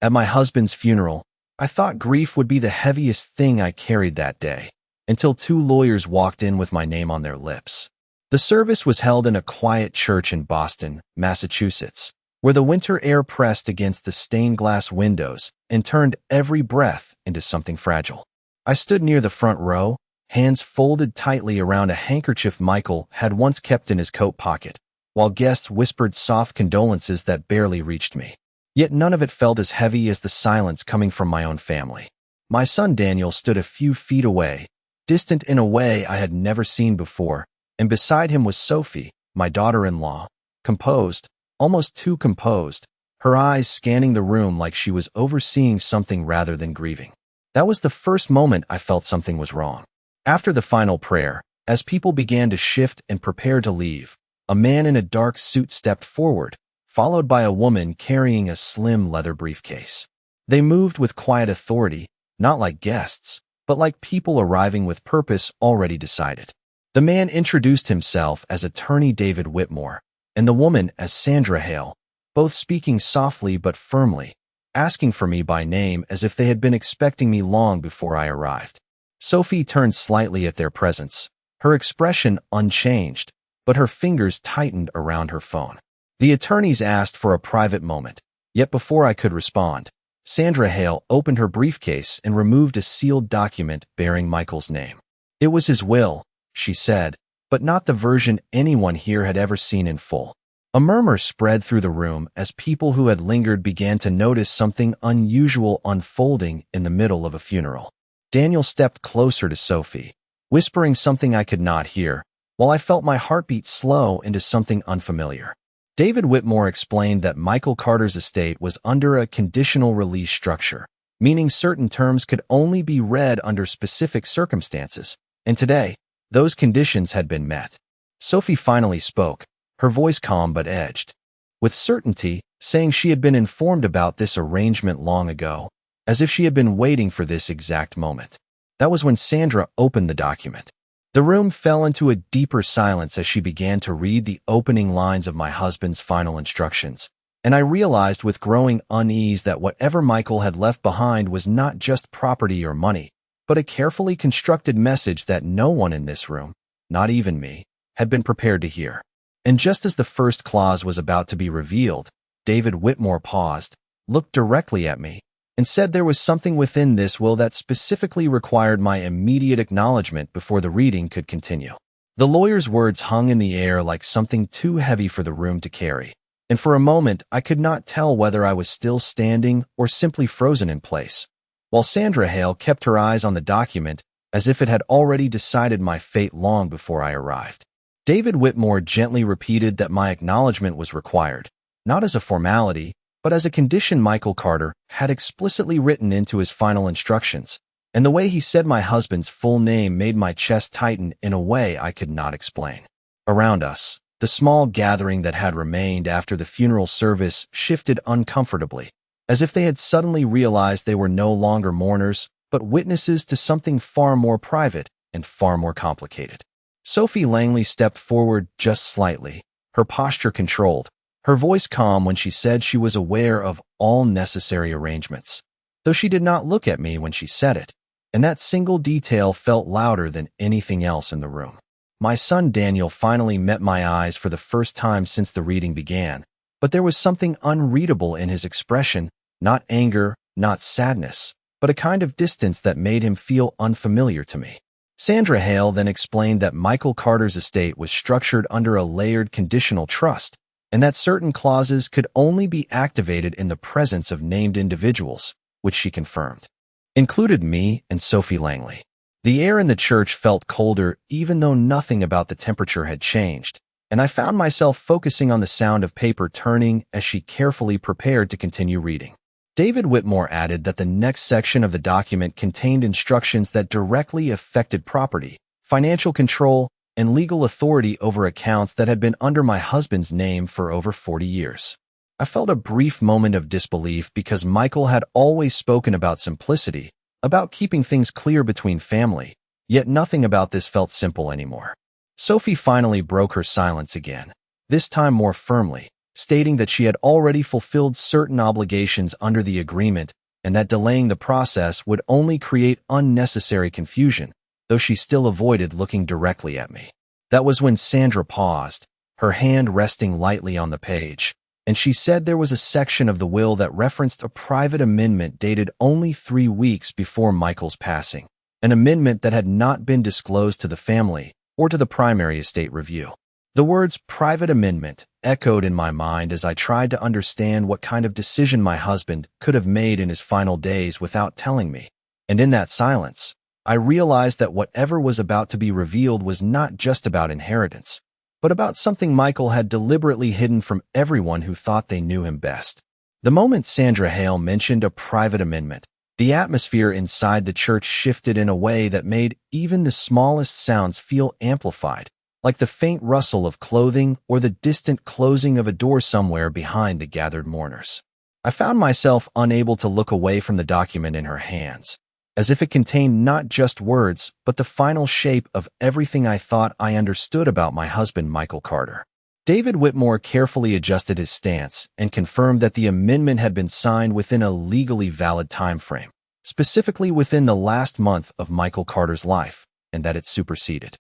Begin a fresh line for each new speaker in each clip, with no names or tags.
At my husband's funeral, I thought grief would be the heaviest thing I carried that day, until two lawyers walked in with my name on their lips. The service was held in a quiet church in Boston, Massachusetts, where the winter air pressed against the stained glass windows and turned every breath into something fragile. I stood near the front row, hands folded tightly around a handkerchief Michael had once kept in his coat pocket, while guests whispered soft condolences that barely reached me. Yet none of it felt as heavy as the silence coming from my own family. My son Daniel stood a few feet away, distant in a way I had never seen before, and beside him was Sophie, my daughter-in-law, composed, almost too composed, her eyes scanning the room like she was overseeing something rather than grieving. That was the first moment I felt something was wrong. After the final prayer, as people began to shift and prepare to leave, a man in a dark suit stepped forward, followed by a woman carrying a slim leather briefcase. They moved with quiet authority, not like guests, but like people arriving with purpose already decided. The man introduced himself as attorney David Whitmore, and the woman as Sandra Hale, both speaking softly but firmly, asking for me by name as if they had been expecting me long before I arrived. Sophie turned slightly at their presence, her expression unchanged, but her fingers tightened around her phone. The attorneys asked for a private moment, yet before I could respond, Sandra Hale opened her briefcase and removed a sealed document bearing Michael's name. It was his will, she said, but not the version anyone here had ever seen in full. A murmur spread through the room as people who had lingered began to notice something unusual unfolding in the middle of a funeral. Daniel stepped closer to Sophie, whispering something I could not hear, while I felt my heartbeat slow into something unfamiliar. David Whitmore explained that Michael Carter's estate was under a conditional release structure, meaning certain terms could only be read under specific circumstances, and today, those conditions had been met. Sophie finally spoke, her voice calm but edged, with certainty, saying she had been informed about this arrangement long ago, as if she had been waiting for this exact moment. That was when Sandra opened the document. The room fell into a deeper silence as she began to read the opening lines of my husband's final instructions, and I realized with growing unease that whatever Michael had left behind was not just property or money, but a carefully constructed message that no one in this room, not even me, had been prepared to hear. And just as the first clause was about to be revealed, David Whitmore paused, looked directly at me, and said there was something within this will that specifically required my immediate acknowledgement before the reading could continue. The lawyer's words hung in the air like something too heavy for the room to carry, and for a moment I could not tell whether I was still standing or simply frozen in place, while Sandra Hale kept her eyes on the document as if it had already decided my fate long before I arrived. David Whitmore gently repeated that my acknowledgement was required, not as a formality, but as a condition Michael Carter had explicitly written into his final instructions, and the way he said my husband's full name made my chest tighten in a way I could not explain. Around us, the small gathering that had remained after the funeral service shifted uncomfortably, as if they had suddenly realized they were no longer mourners, but witnesses to something far more private and far more complicated. Sophie Langley stepped forward just slightly, her posture controlled, her voice calm when she said she was aware of all necessary arrangements, though she did not look at me when she said it, and that single detail felt louder than anything else in the room. My son Daniel finally met my eyes for the first time since the reading began, but there was something unreadable in his expression, not anger, not sadness, but a kind of distance that made him feel unfamiliar to me. Sandra Hale then explained that Michael Carter's estate was structured under a layered conditional trust, and that certain clauses could only be activated in the presence of named individuals, which she confirmed. Included me and Sophie Langley. The air in the church felt colder even though nothing about the temperature had changed, and I found myself focusing on the sound of paper turning as she carefully prepared to continue reading. David Whitmore added that the next section of the document contained instructions that directly affected property, financial control, and legal authority over accounts that had been under my husband's name for over 40 years. I felt a brief moment of disbelief because Michael had always spoken about simplicity, about keeping things clear between family, yet nothing about this felt simple anymore. Sophie finally broke her silence again, this time more firmly, stating that she had already fulfilled certain obligations under the agreement and that delaying the process would only create unnecessary confusion, though she still avoided looking directly at me. That was when Sandra paused, her hand resting lightly on the page, and she said there was a section of the will that referenced a private amendment dated only 3 weeks before Michael's passing, an amendment that had not been disclosed to the family or to the primary estate review. The words private amendment echoed in my mind as I tried to understand what kind of decision my husband could have made in his final days without telling me. And in that silence, I realized that whatever was about to be revealed was not just about inheritance, but about something Michael had deliberately hidden from everyone who thought they knew him best. The moment Sandra Hale mentioned a private amendment, the atmosphere inside the church shifted in a way that made even the smallest sounds feel amplified, like the faint rustle of clothing or the distant closing of a door somewhere behind the gathered mourners. I found myself unable to look away from the document in her hands, as if it contained not just words, but the final shape of everything I thought I understood about my husband, Michael Carter. David Whitmore carefully adjusted his stance and confirmed that the amendment had been signed within a legally valid time frame, specifically within the last month of Michael Carter's life, and that it superseded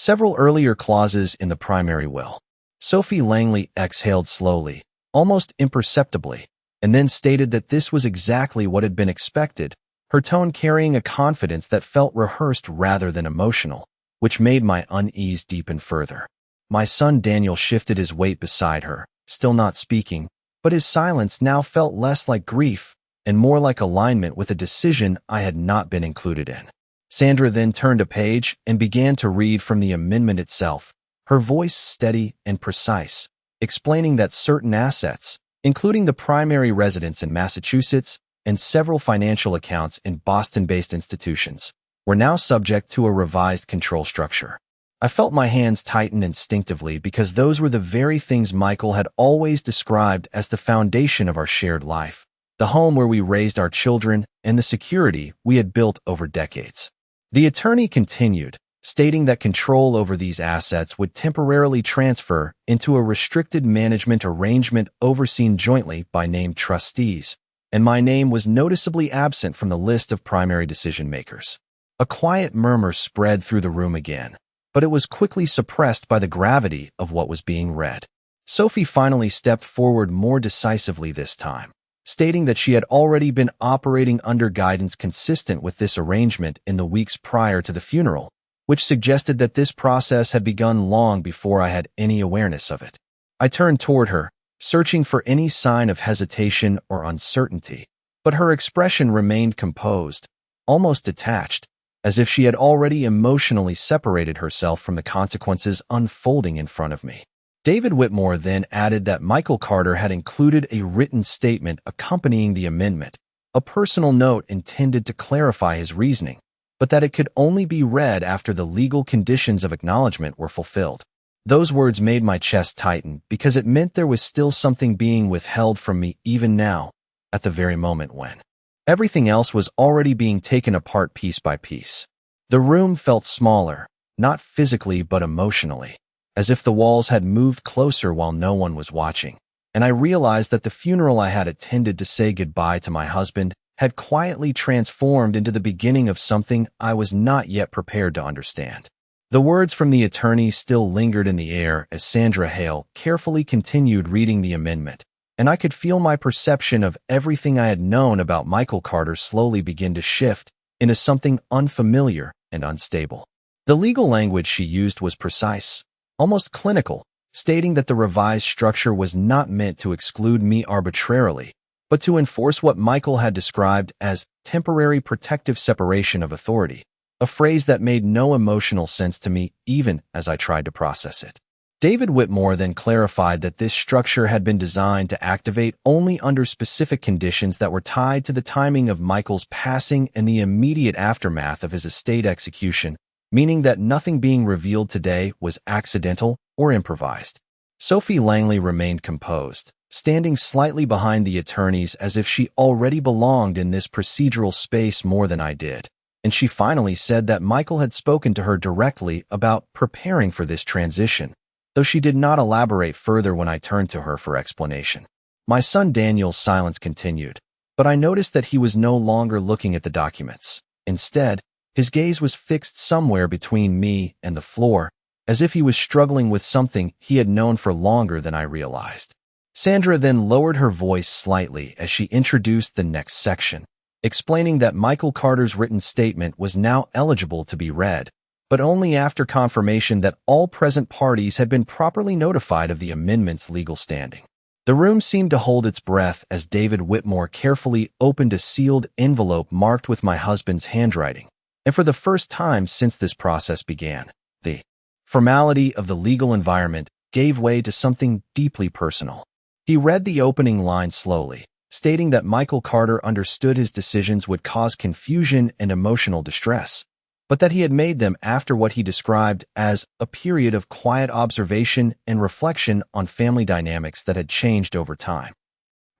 several earlier clauses in the primary will. Sophie Langley exhaled slowly, almost imperceptibly, and then stated that this was exactly what had been expected, her tone carrying a confidence that felt rehearsed rather than emotional, which made my unease deepen further. My son Daniel shifted his weight beside her, still not speaking, but his silence now felt less like grief and more like alignment with a decision I had not been included in. Sandra then turned a page and began to read from the amendment itself, her voice steady and precise, explaining that certain assets, including the primary residence in Massachusetts and several financial accounts in Boston-based institutions, were now subject to a revised control structure. I felt my hands tighten instinctively because those were the very things Michael had always described as the foundation of our shared life, the home where we raised our children and the security we had built over decades. The attorney continued, stating that control over these assets would temporarily transfer into a restricted management arrangement overseen jointly by named trustees, and my name was noticeably absent from the list of primary decision-makers. A quiet murmur spread through the room again, but it was quickly suppressed by the gravity of what was being read. Sophie finally stepped forward more decisively this time, stating that she had already been operating under guidance consistent with this arrangement in the weeks prior to the funeral, which suggested that this process had begun long before I had any awareness of it. I turned toward her, searching for any sign of hesitation or uncertainty, but her expression remained composed, almost detached, as if she had already emotionally separated herself from the consequences unfolding in front of me. David Whitmore then added that Michael Carter had included a written statement accompanying the amendment, a personal note intended to clarify his reasoning, but that it could only be read after the legal conditions of acknowledgement were fulfilled. Those words made my chest tighten because it meant there was still something being withheld from me even now, at the very moment when everything else was already being taken apart piece by piece. The room felt smaller, not physically but emotionally, as if the walls had moved closer while no one was watching, and I realized that the funeral I had attended to say goodbye to my husband had quietly transformed into the beginning of something I was not yet prepared to understand. The words from the attorney still lingered in the air as Sandra Hale carefully continued reading the amendment, and I could feel my perception of everything I had known about Michael Carter slowly begin to shift into something unfamiliar and unstable. The legal language she used was precise, almost clinical, stating that the revised structure was not meant to exclude me arbitrarily, but to enforce what Michael had described as temporary protective separation of authority, a phrase that made no emotional sense to me even as I tried to process it. David Whitmore then clarified that this structure had been designed to activate only under specific conditions that were tied to the timing of Michael's passing and the immediate aftermath of his estate execution, meaning that nothing being revealed today was accidental or improvised. Sophie Langley remained composed, standing slightly behind the attorneys as if she already belonged in this procedural space more than I did, and she finally said that Michael had spoken to her directly about preparing for this transition, though she did not elaborate further when I turned to her for explanation. My son Daniel's silence continued, but I noticed that he was no longer looking at the documents. Instead, his gaze was fixed somewhere between me and the floor, as if he was struggling with something he had known for longer than I realized. Sandra then lowered her voice slightly as she introduced the next section, explaining that Michael Carter's written statement was now eligible to be read, but only after confirmation that all present parties had been properly notified of the amendment's legal standing. The room seemed to hold its breath as David Whitmore carefully opened a sealed envelope marked with my husband's handwriting, and for the first time since this process began, the formality of the legal environment gave way to something deeply personal. He read the opening line slowly, stating that Michael Carter understood his decisions would cause confusion and emotional distress, but that he had made them after what he described as a period of quiet observation and reflection on family dynamics that had changed over time.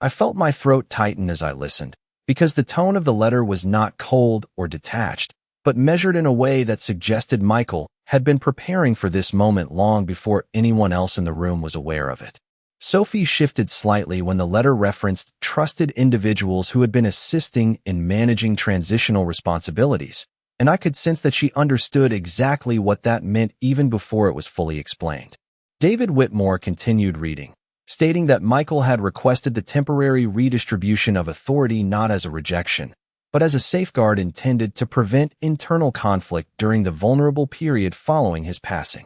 I felt my throat tighten as I listened, because the tone of the letter was not cold or detached, but measured in a way that suggested Michael had been preparing for this moment long before anyone else in the room was aware of it. Sophie shifted slightly when the letter referenced trusted individuals who had been assisting in managing transitional responsibilities, and I could sense that she understood exactly what that meant even before it was fully explained. David Whitmore continued reading, stating that Michael had requested the temporary redistribution of authority not as a rejection, but as a safeguard intended to prevent internal conflict during the vulnerable period following his passing.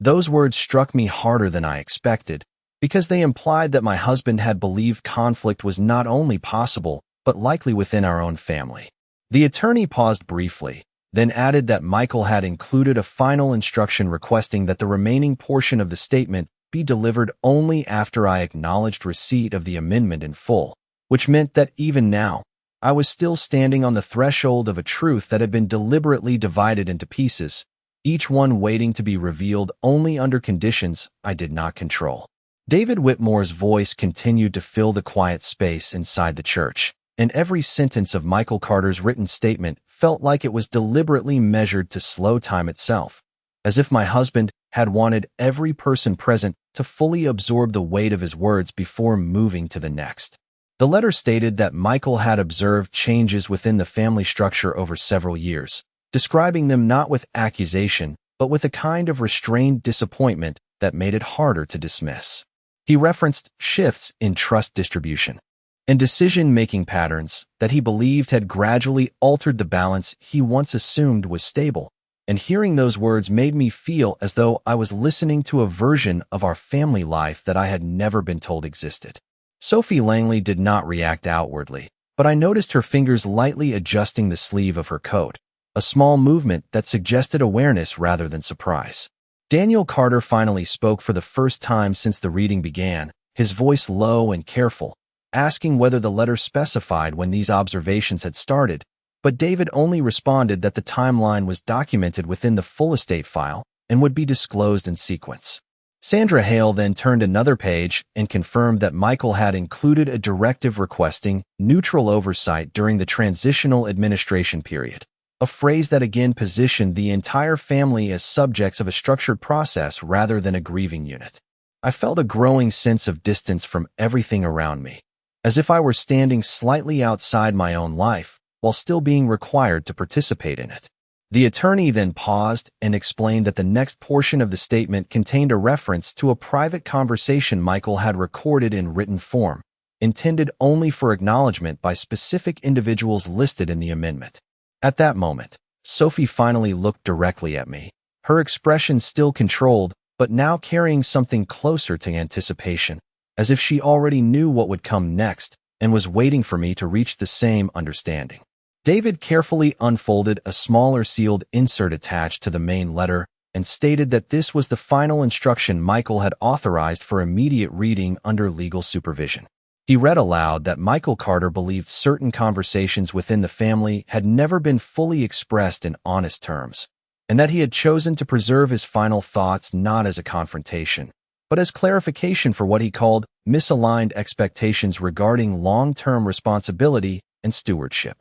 Those words struck me harder than I expected, because they implied that my husband had believed conflict was not only possible, but likely within our own family. The attorney paused briefly, then added that Michael had included a final instruction requesting that the remaining portion of the statement be delivered only after I acknowledged receipt of the amendment in full, which meant that even now, I was still standing on the threshold of a truth that had been deliberately divided into pieces, each one waiting to be revealed only under conditions I did not control. David Whitmore's voice continued to fill the quiet space inside the church, and every sentence of Michael Carter's written statement felt like it was deliberately measured to slow time itself, as if my husband had wanted every person present to fully absorb the weight of his words before moving to the next. The letter stated that Michael had observed changes within the family structure over several years, describing them not with accusation, but with a kind of restrained disappointment that made it harder to dismiss. He referenced shifts in trust distribution and decision-making patterns that he believed had gradually altered the balance he once assumed was stable, and hearing those words made me feel as though I was listening to a version of our family life that I had never been told existed. Sophie Langley did not react outwardly, but I noticed her fingers lightly adjusting the sleeve of her coat, a small movement that suggested awareness rather than surprise. Daniel Carter finally spoke for the first time since the reading began, his voice low and careful, asking whether the letter specified when these observations had started, but David only responded that the timeline was documented within the full estate file and would be disclosed in sequence. Sandra Hale then turned another page and confirmed that Michael had included a directive requesting neutral oversight during the transitional administration period, a phrase that again positioned the entire family as subjects of a structured process rather than a grieving unit. I felt a growing sense of distance from everything around me, as if I were standing slightly outside my own life while still being required to participate in it. The attorney then paused and explained that the next portion of the statement contained a reference to a private conversation Michael had recorded in written form, intended only for acknowledgement by specific individuals listed in the amendment. At that moment, Sophie finally looked directly at me, her expression still controlled, but now carrying something closer to anticipation, as if she already knew what would come next and was waiting for me to reach the same understanding. David carefully unfolded a smaller sealed insert attached to the main letter and stated that this was the final instruction Michael had authorized for immediate reading under legal supervision. He read aloud that Michael Carter believed certain conversations within the family had never been fully expressed in honest terms, and that he had chosen to preserve his final thoughts not as a confrontation, but as clarification for what he called misaligned expectations regarding long-term responsibility and stewardship.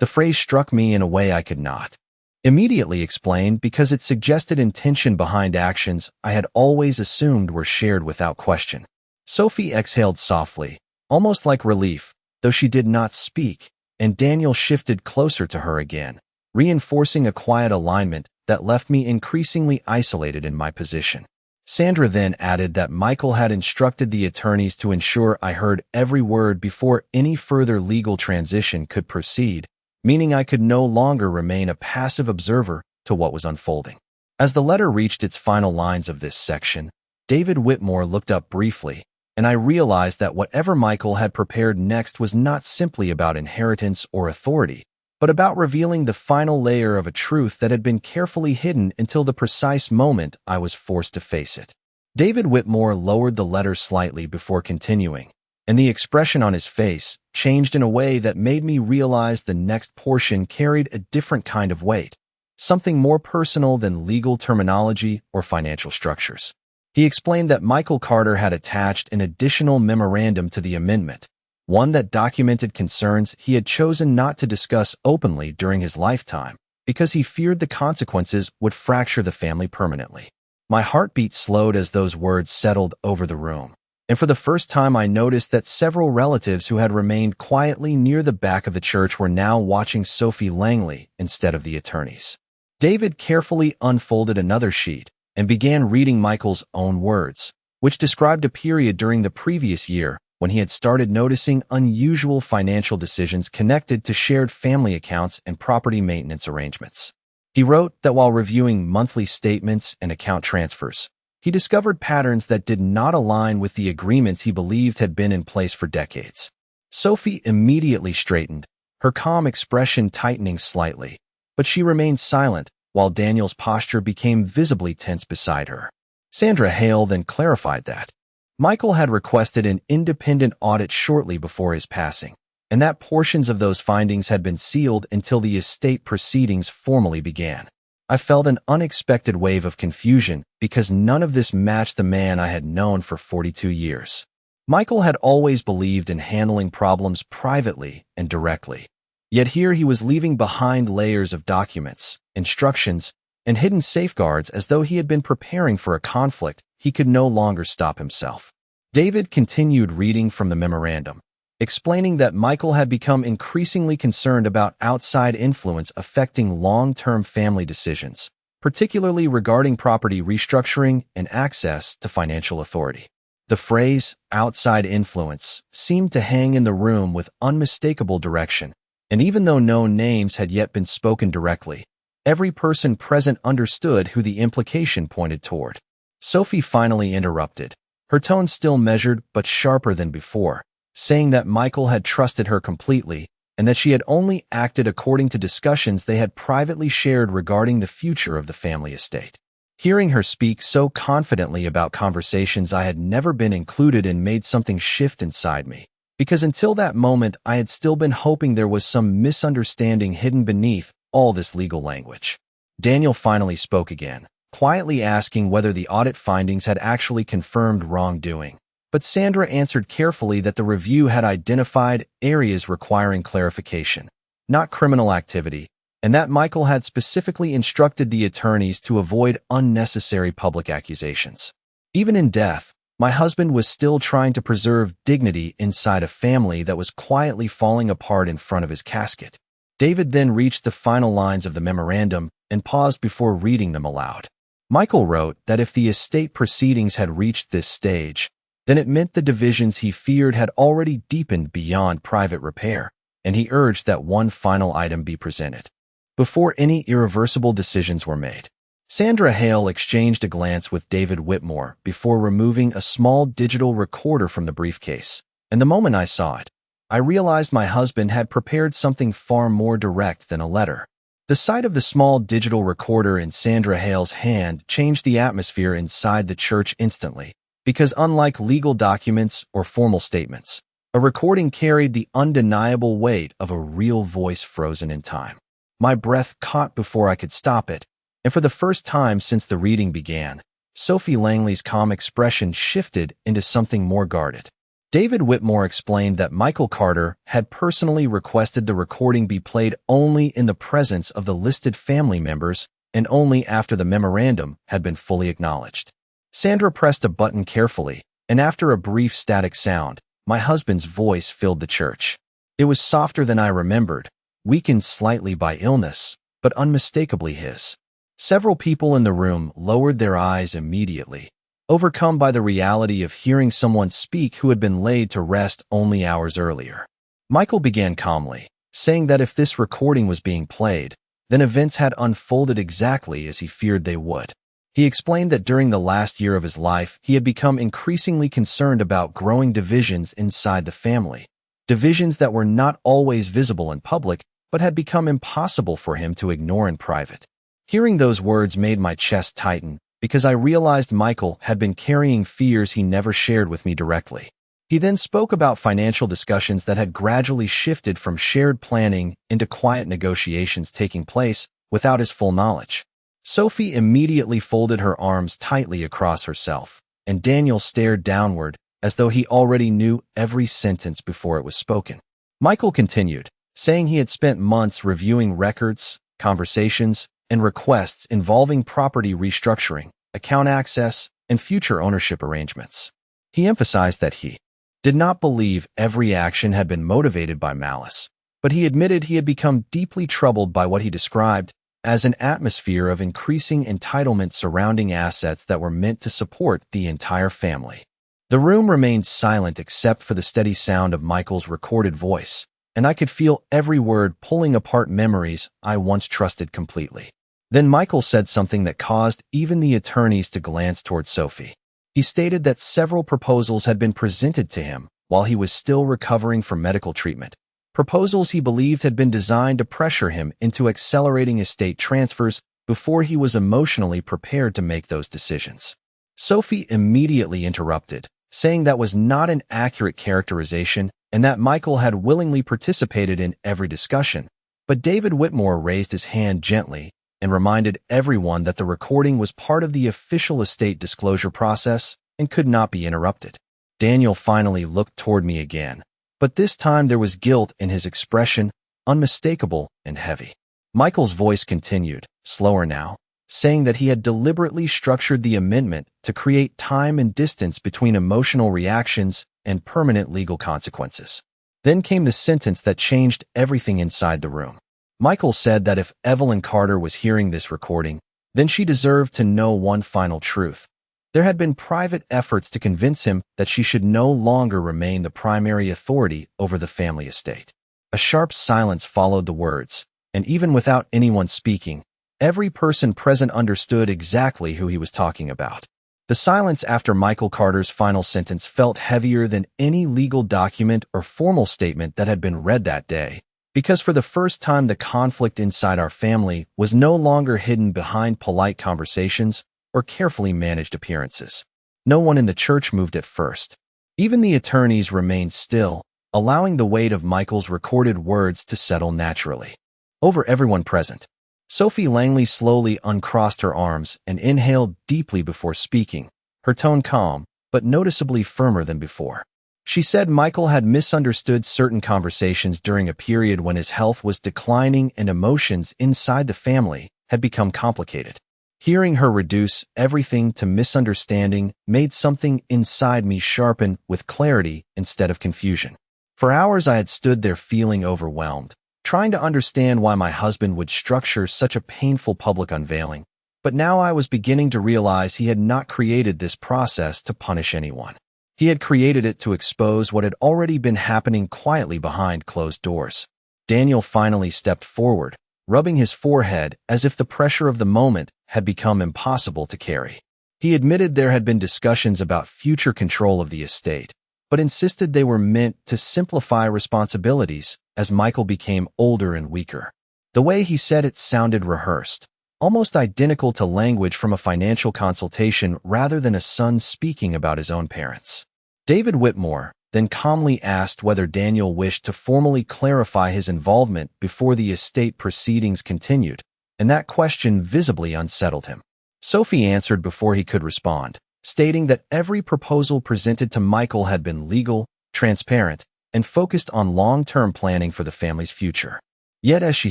The phrase struck me in a way I could not Immediately explained because it suggested intention behind actions I had always assumed were shared without question. Sophie exhaled softly, almost like relief, though she did not speak, and Daniel shifted closer to her again, reinforcing a quiet alignment that left me increasingly isolated in my position. Sandra then added that Michael had instructed the attorneys to ensure I heard every word before any further legal transition could proceed, meaning I could no longer remain a passive observer to what was unfolding. As the letter reached its final lines of this section, David Whitmore looked up briefly, and I realized that whatever Michael had prepared next was not simply about inheritance or authority, but about revealing the final layer of a truth that had been carefully hidden until the precise moment I was forced to face it. David Whitmore lowered the letter slightly before continuing, and the expression on his face changed in a way that made me realize the next portion carried a different kind of weight, something more personal than legal terminology or financial structures. He explained that Michael Carter had attached an additional memorandum to the amendment, one that documented concerns he had chosen not to discuss openly during his lifetime because he feared the consequences would fracture the family permanently. My heartbeat slowed as those words settled over the room, and for the first time I noticed that several relatives who had remained quietly near the back of the church were now watching Sophie Langley instead of the attorneys. David carefully unfolded another sheet and began reading Michael's own words, which described a period during the previous year when he had started noticing unusual financial decisions connected to shared family accounts and property maintenance arrangements. He wrote that while reviewing monthly statements and account transfers, he discovered patterns that did not align with the agreements he believed had been in place for decades. Sophie immediately straightened, her calm expression tightening slightly, but she remained silent while Daniel's posture became visibly tense beside her. Sandra Hale then clarified that Michael had requested an independent audit shortly before his passing, and that portions of those findings had been sealed until the estate proceedings formally began. I felt an unexpected wave of confusion because none of this matched the man I had known for 42 years. Michael had always believed in handling problems privately and directly, yet here he was leaving behind layers of documents, instructions, and hidden safeguards as though he had been preparing for a conflict he could no longer stop himself. David continued reading from the memorandum, explaining that Michael had become increasingly concerned about outside influence affecting long-term family decisions, particularly regarding property restructuring and access to financial authority. The phrase, outside influence, seemed to hang in the room with unmistakable direction, and even though no names had yet been spoken directly, every person present understood who the implication pointed toward. Sophie finally interrupted, her tone still measured but sharper than before, saying that Michael had trusted her completely and that she had only acted according to discussions they had privately shared regarding the future of the family estate. Hearing her speak so confidently about conversations I had never been included in made something shift inside me, because until that moment I had still been hoping there was some misunderstanding hidden beneath all this legal language. Daniel finally spoke again, quietly asking whether the audit findings had actually confirmed wrongdoing. But Sandra answered carefully that the review had identified areas requiring clarification, not criminal activity, and that Michael had specifically instructed the attorneys to avoid unnecessary public accusations. Even in death, my husband was still trying to preserve dignity inside a family that was quietly falling apart in front of his casket. David then reached the final lines of the memorandum and paused before reading them aloud. Michael wrote that if the estate proceedings had reached this stage, then it meant the divisions he feared had already deepened beyond private repair, and he urged that one final item be presented before any irreversible decisions were made. Sandra Hale exchanged a glance with David Whitmore before removing a small digital recorder from the briefcase, and the moment I saw it, I realized my husband had prepared something far more direct than a letter. The sight of the small digital recorder in Sandra Hale's hand changed the atmosphere inside the church instantly, because unlike legal documents or formal statements, a recording carried the undeniable weight of a real voice frozen in time. My breath caught before I could stop it, and for the first time since the reading began, Sophie Langley's calm expression shifted into something more guarded. David Whitmore explained that Michael Carter had personally requested the recording be played only in the presence of the listed family members and only after the memorandum had been fully acknowledged. Sandra pressed a button carefully, and after a brief static sound, my husband's voice filled the church. It was softer than I remembered, weakened slightly by illness, but unmistakably his. Several people in the room lowered their eyes immediately, overcome by the reality of hearing someone speak who had been laid to rest only hours earlier. Michael began calmly, saying that if this recording was being played, then events had unfolded exactly as he feared they would. He explained that during the last year of his life, he had become increasingly concerned about growing divisions inside the family, divisions that were not always visible in public, but had become impossible for him to ignore in private. Hearing those words made my chest tighten, because I realized Michael had been carrying fears he never shared with me directly. He then spoke about financial discussions that had gradually shifted from shared planning into quiet negotiations taking place without his full knowledge. Sophie immediately folded her arms tightly across herself, and Daniel stared downward as though he already knew every sentence before it was spoken. Michael continued, saying he had spent months reviewing records, conversations, and requests involving property restructuring, account access, and future ownership arrangements. He emphasized that he did not believe every action had been motivated by malice, but he admitted he had become deeply troubled by what he described as an atmosphere of increasing entitlement surrounding assets that were meant to support the entire family. The room remained silent except for the steady sound of Michael's recorded voice, and I could feel every word pulling apart memories I once trusted completely. Then Michael said something that caused even the attorneys to glance toward Sophie. He stated that several proposals had been presented to him while he was still recovering from medical treatment. Proposals he believed had been designed to pressure him into accelerating estate transfers before he was emotionally prepared to make those decisions. Sophie immediately interrupted, saying that was not an accurate characterization and that Michael had willingly participated in every discussion. But David Whitmore raised his hand gently and reminded everyone that the recording was part of the official estate disclosure process and could not be interrupted. Daniel finally looked toward me again, but this time there was guilt in his expression, unmistakable and heavy. Michael's voice continued, slower now, saying that he had deliberately structured the amendment to create time and distance between emotional reactions and permanent legal consequences. Then came the sentence that changed everything inside the room. Michael said that if Evelyn Carter was hearing this recording, then she deserved to know one final truth. There had been private efforts to convince him that she should no longer remain the primary authority over the family estate. A sharp silence followed the words, and even without anyone speaking, every person present understood exactly who he was talking about. The silence after Michael Carter's final sentence felt heavier than any legal document or formal statement that had been read that day, because for the first time the conflict inside our family was no longer hidden behind polite conversations or carefully managed appearances. No one in the church moved at first. Even the attorneys remained still, allowing the weight of Michael's recorded words to settle naturally over everyone present. Sophie Langley slowly uncrossed her arms and inhaled deeply before speaking, her tone calm, but noticeably firmer than before. She said Michael had misunderstood certain conversations during a period when his health was declining and emotions inside the family had become complicated. Hearing her reduce everything to misunderstanding made something inside me sharpen with clarity instead of confusion. For hours I had stood there feeling overwhelmed, trying to understand why my husband would structure such a painful public unveiling. But now I was beginning to realize he had not created this process to punish anyone. He had created it to expose what had already been happening quietly behind closed doors. Daniel finally stepped forward, rubbing his forehead as if the pressure of the moment had become impossible to carry. He admitted there had been discussions about future control of the estate, but insisted they were meant to simplify responsibilities as Michael became older and weaker. The way he said it sounded rehearsed, almost identical to language from a financial consultation rather than a son speaking about his own parents. David Whitmore then calmly asked whether Daniel wished to formally clarify his involvement before the estate proceedings continued, and that question visibly unsettled him. Sophie answered before he could respond, stating that every proposal presented to Michael had been legal, transparent, and focused on long-term planning for the family's future. Yet as she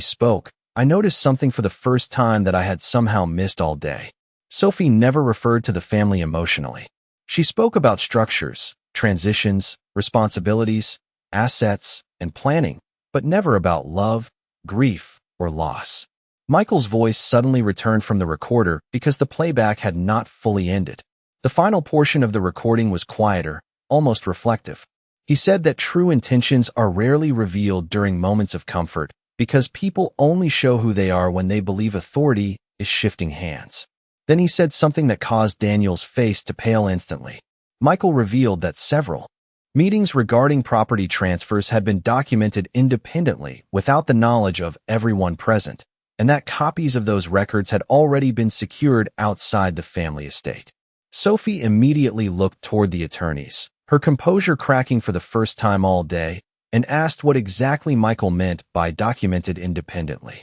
spoke, I noticed something for the first time that I had somehow missed all day. Sophie never referred to the family emotionally. She spoke about structures, transitions, responsibilities, assets, and planning, but never about love, grief, or loss. Michael's voice suddenly returned from the recorder because the playback had not fully ended. The final portion of the recording was quieter, almost reflective. He said that true intentions are rarely revealed during moments of comfort because people only show who they are when they believe authority is shifting hands. Then he said something that caused Daniel's face to pale instantly. Michael revealed that several meetings regarding property transfers had been documented independently without the knowledge of everyone present, and that copies of those records had already been secured outside the family estate. Sophie immediately looked toward the attorneys, her composure cracking for the first time all day, and asked what exactly Michael meant by documented independently.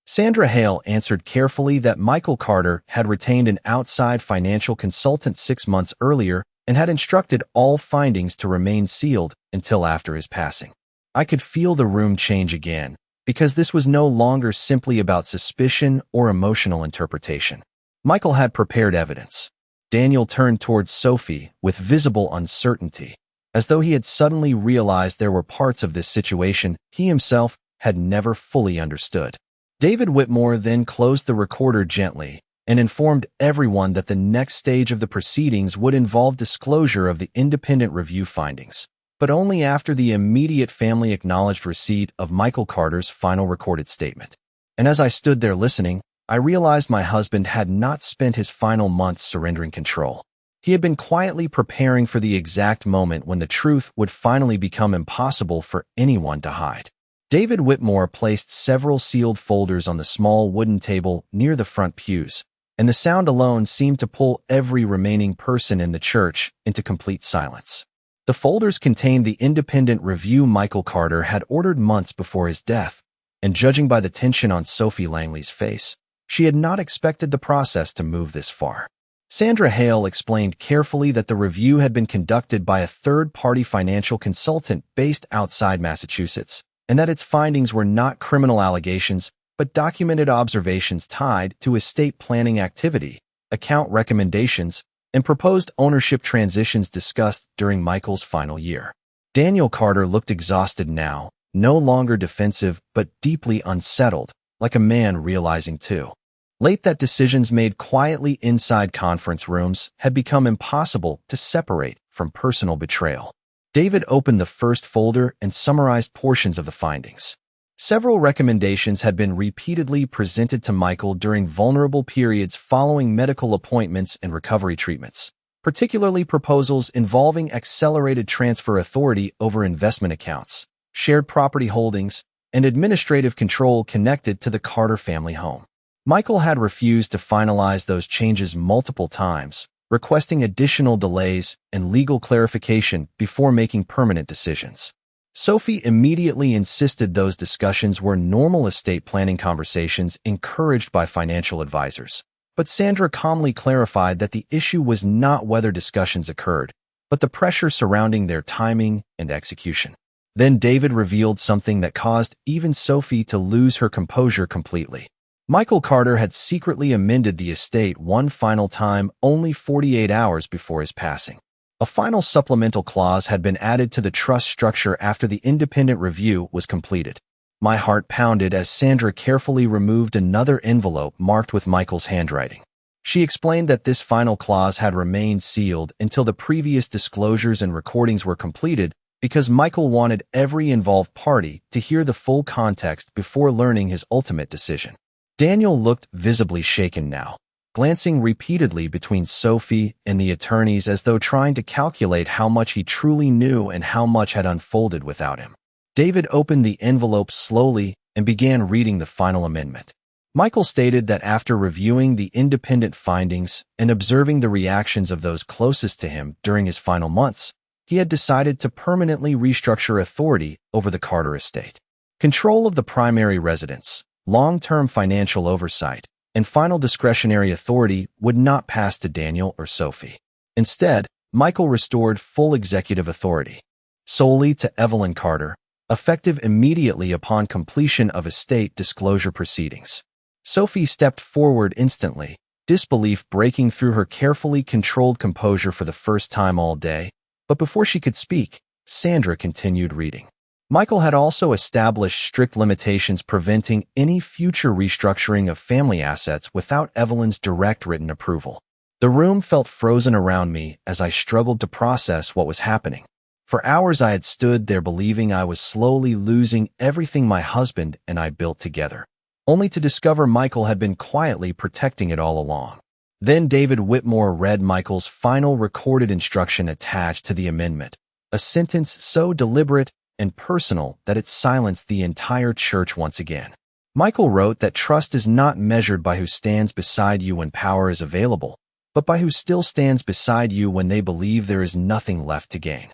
Sandra Hale answered carefully that Michael Carter had retained an outside financial consultant 6 months earlier and had instructed all findings to remain sealed until after his passing. I could feel the room change again, because this was no longer simply about suspicion or emotional interpretation. Michael had prepared evidence. Daniel turned towards Sophie with visible uncertainty, as though he had suddenly realized there were parts of this situation he himself had never fully understood. David Whitmore then closed the recorder gently and informed everyone that the next stage of the proceedings would involve disclosure of the independent review findings, but only after the immediate family acknowledged receipt of Michael Carter's final recorded statement. And as I stood there listening, I realized my husband had not spent his final months surrendering control. He had been quietly preparing for the exact moment when the truth would finally become impossible for anyone to hide. David Whitmore placed several sealed folders on the small wooden table near the front pews, and the sound alone seemed to pull every remaining person in the church into complete silence. The folders contained the independent review Michael Carter had ordered months before his death, and judging by the tension on Sophie Langley's face, she had not expected the process to move this far. Sandra Hale explained carefully that the review had been conducted by a third-party financial consultant based outside Massachusetts, and that its findings were not criminal allegations but documented observations tied to estate planning activity, account recommendations, and proposed ownership transitions discussed during Michael's final year. Daniel Carter looked exhausted now, no longer defensive but deeply unsettled, like a man realizing too late that decisions made quietly inside conference rooms had become impossible to separate from personal betrayal. David opened the first folder and summarized portions of the findings. Several recommendations had been repeatedly presented to Michael during vulnerable periods following medical appointments and recovery treatments, particularly proposals involving accelerated transfer authority over investment accounts, shared property holdings, and administrative control connected to the Carter family home. Michael had refused to finalize those changes multiple times, requesting additional delays and legal clarification before making permanent decisions. Sophie immediately insisted those discussions were normal estate planning conversations encouraged by financial advisors, but Sandra calmly clarified that the issue was not whether discussions occurred, but the pressure surrounding their timing and execution. Then David revealed something that caused even Sophie to lose her composure completely. Michael Carter had secretly amended the estate one final time only 48 hours before his passing. A final supplemental clause had been added to the trust structure after the independent review was completed. My heart pounded as Sandra carefully removed another envelope marked with Michael's handwriting. She explained that this final clause had remained sealed until the previous disclosures and recordings were completed because Michael wanted every involved party to hear the full context before learning his ultimate decision. Daniel looked visibly shaken now, glancing repeatedly between Sophie and the attorneys as though trying to calculate how much he truly knew and how much had unfolded without him. David opened the envelope slowly and began reading the final amendment. Michael stated that after reviewing the independent findings and observing the reactions of those closest to him during his final months, he had decided to permanently restructure authority over the Carter estate. Control of the primary residence, long-term financial oversight, and final discretionary authority would not pass to Daniel or Sophie. Instead, Michael restored full executive authority. solely to Evelyn Carter, effective immediately upon completion of estate disclosure proceedings. Sophie stepped forward instantly, disbelief breaking through her carefully controlled composure for the first time all day. But before she could speak, Sandra continued reading. Michael had also established strict limitations preventing any future restructuring of family assets without Evelyn's direct written approval. The room felt frozen around me as I struggled to process what was happening. For hours I had stood there believing I was slowly losing everything my husband and I built together, only to discover Michael had been quietly protecting it all along. Then David Whitmore read Michael's final recorded instruction attached to the amendment, a sentence so deliberate and personal that it silenced the entire church once again. Michael wrote that trust is not measured by who stands beside you when power is available, but by who still stands beside you when they believe there is nothing left to gain.